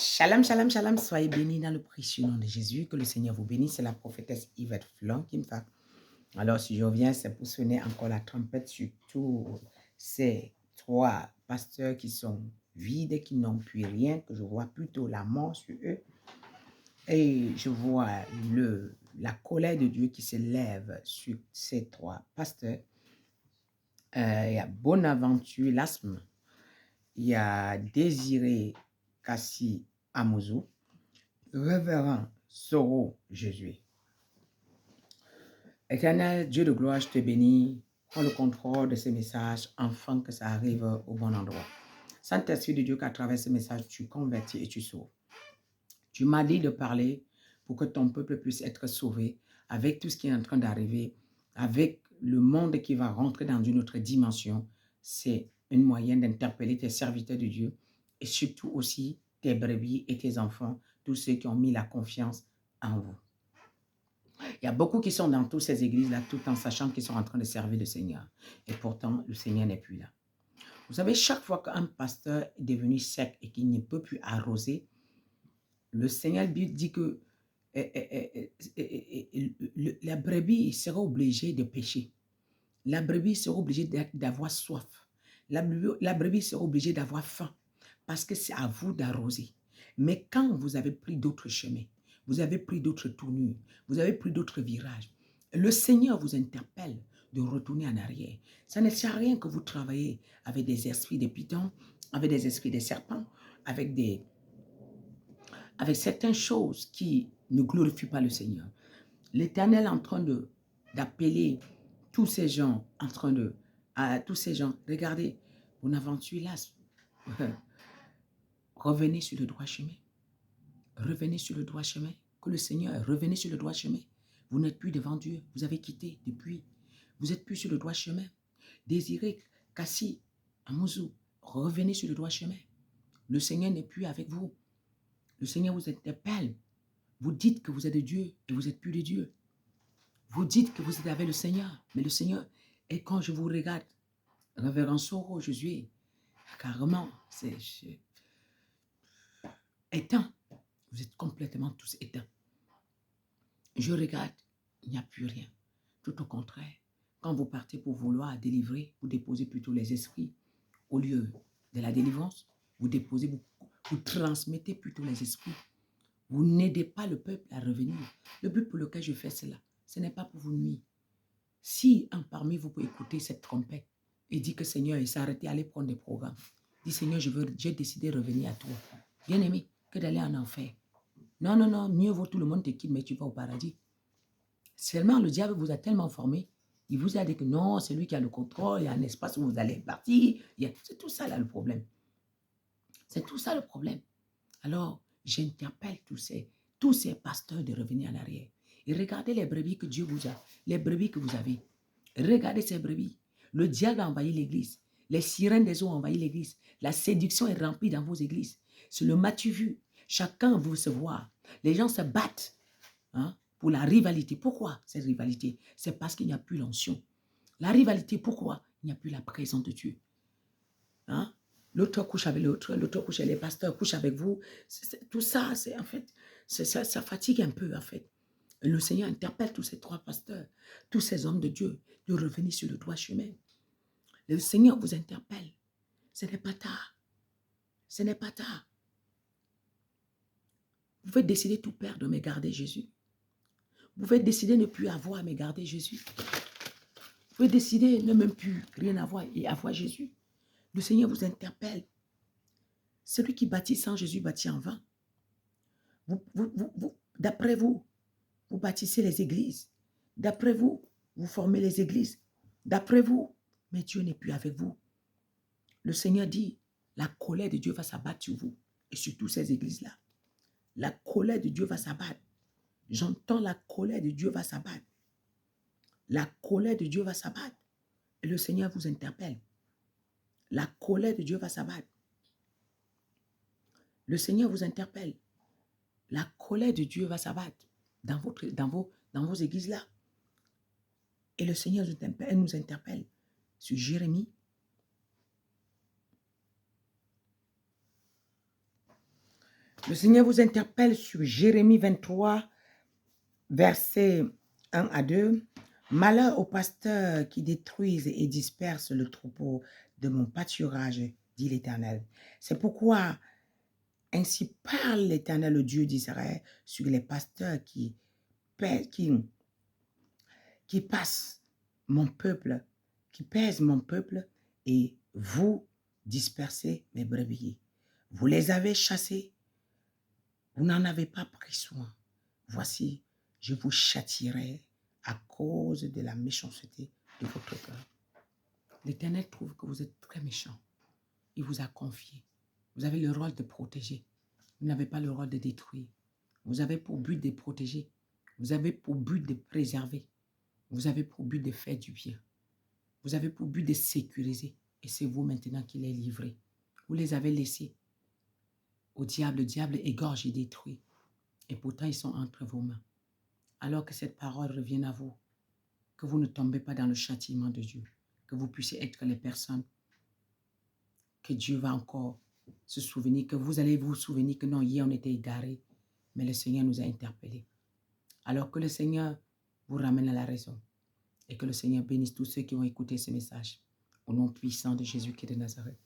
Shalom, shalom, shalom. Soyez bénis dans le précieux nom de Jésus. Que le Seigneur vous bénisse. C'est la prophétesse Yvette Flon qui me parle. Alors, si je reviens, c'est pour sonner encore la trompette sur tous ces trois pasteurs qui sont vides, qui n'ont plus rien, que je vois plutôt la mort sur eux. Et je vois la colère de Dieu qui s'élève sur ces trois pasteurs. Il y a Bonaventure Lasme, il y a Désiré Kassi Amouzou, Révérend Soro Jésus. Éternel Dieu de gloire, je te bénis. Prends le contrôle de ces messages afin que ça arrive au bon endroit. Saint-Esprit de Dieu, qu'à travers ces messages, tu convertis et tu sauves. Tu m'as dit de parler pour que ton peuple puisse être sauvé avec tout ce qui est en train d'arriver, avec le monde qui va rentrer dans une autre dimension. C'est une moyen d'interpeller tes serviteurs de Dieu et surtout aussi tes brebis et tes enfants, tous ceux qui ont mis la confiance en vous. Il y a beaucoup qui sont dans toutes ces églises-là, tout en sachant qu'ils sont en train de servir le Seigneur. Et pourtant, le Seigneur n'est plus là. Vous savez, chaque fois qu'un pasteur est devenu sec et qu'il ne peut plus arroser, le Seigneur dit que la brebis sera obligée de pécher. La brebis sera obligée d'avoir soif. La brebis sera obligée d'avoir faim parce que c'est à vous d'arroser. Mais quand vous avez pris d'autres chemins, vous avez pris d'autres tournures, vous avez pris d'autres virages, le Seigneur vous interpelle de retourner en arrière. Ça ne sert à rien que vous travaillez avec des esprits de python, avec des esprits de serpents, avec certaines choses qui ne glorifient pas le Seigneur. L'Éternel est en train d'appeler tous ces gens, regardez, Bonaventure là, revenez sur le droit chemin. Revenez sur le droit chemin. Que le Seigneur, revenez sur le droit chemin. Vous n'êtes plus devant Dieu. Vous avez quitté depuis. Vous n'êtes plus sur le droit chemin. Désiré, Kassi, Amouzou, revenez sur le droit chemin. Le Seigneur n'est plus avec vous. Le Seigneur vous interpelle. Vous dites que vous êtes de Dieu et vous n'êtes plus de Dieu. Vous dites que vous êtes avec le Seigneur, mais le Seigneur, et quand je vous regarde, Révérend Soro Jésus, carrément, c'est éteint. Vous êtes complètement tous éteints. Je regarde, il n'y a plus rien. Tout au contraire, quand vous partez pour vouloir délivrer, vous déposez plutôt les esprits. Au lieu de la délivrance, vous transmettez plutôt les esprits. Vous n'aidez pas le peuple à revenir. Le but pour lequel je fais cela, ce n'est pas pour vous nuire. Si un parmi vous peut écouter cette trompette et dit que Seigneur, il s'est arrêté, aller prendre des programmes. Dit Seigneur, j'ai décidé de revenir à toi. Bien aimé, que d'aller en enfer. Non, non, non, mieux vaut tout le monde te quitte, mais tu vas au paradis. Seulement, le diable vous a tellement formé, il vous a dit que non, c'est lui qui a le contrôle, il y a un espace où vous allez partir. C'est tout ça là le problème. C'est tout ça le problème. Alors, j'interpelle tous ces pasteurs de revenir en arrière. Et regardez les brebis que Dieu vous a, les brebis que vous avez. Regardez ces brebis. Le diable a envahi l'église. Les sirènes des eaux ont envahi l'église. La séduction est remplie dans vos églises. C'est le matu vu. Chacun veut se voir. Les gens se battent pour la rivalité. Pourquoi cette rivalité? C'est parce qu'il n'y a plus l'onction. La rivalité, pourquoi? Il n'y a plus la présence de Dieu. L'autre couche avec l'autre couche avec les pasteurs, couche avec vous. Tout ça, c'est en fait, ça fatigue un peu en fait. Et le Seigneur interpelle tous ces trois pasteurs, tous ces hommes de Dieu, de revenir sur le droit chemin. Le Seigneur vous interpelle. Ce n'est pas tard. Ce n'est pas tard. Vous pouvez décider tout perdre, mais garder Jésus. Vous pouvez décider de ne plus avoir, mais garder Jésus. Vous pouvez décider de ne même plus rien avoir et avoir Jésus. Le Seigneur vous interpelle. Celui qui bâtit sans Jésus bâtit en vain. D'après vous, vous bâtissez les églises. D'après vous, vous formez les églises. D'après vous, mais Dieu n'est plus avec vous. Le Seigneur dit, la colère de Dieu va s'abattre sur vous et sur toutes ces églises-là. La colère de Dieu va s'abattre. J'entends la colère de Dieu va s'abattre. La colère de Dieu va s'abattre. Et le Seigneur vous interpelle. La colère de Dieu va s'abattre. Le Seigneur vous interpelle. La colère de Dieu va s'abattre dans vos églises-là. Et le Seigneur nous interpelle sur Jérémie. Le Seigneur vous interpelle sur Jérémie 23, versets 1 à 2. Malheur aux pasteurs qui détruisent et dispersent le troupeau de mon pâturage, dit l'Éternel. C'est pourquoi ainsi parle l'Éternel, le Dieu d'Israël, sur les pasteurs qui passent mon peuple, qui pèsent mon peuple, et vous dispersez mes brebis. Vous les avez chassés, vous n'en avez pas pris soin. Voici, je vous châtierai à cause de la méchanceté de votre cœur. L'Éternel trouve que vous êtes très méchant. Il vous a confié. Vous avez le rôle de protéger. Vous n'avez pas le rôle de détruire. Vous avez pour but de protéger. Vous avez pour but de préserver. Vous avez pour but de faire du bien. Vous avez pour but de sécuriser. Et c'est vous maintenant qui les livrez. Vous les avez laissés au diable. Le diable égorge et détruit. Et pourtant, ils sont entre vos mains. Alors que cette parole revienne à vous. Que vous ne tombez pas dans le châtiment de Dieu. Que vous puissiez être les personnes que Dieu va encore se souvenir, que vous allez vous souvenir que non, hier on était égarés, mais le Seigneur nous a interpellés. Alors que le Seigneur vous ramène à la raison et que le Seigneur bénisse tous ceux qui vont écouter ce message. Au nom puissant de Jésus qui est de Nazareth.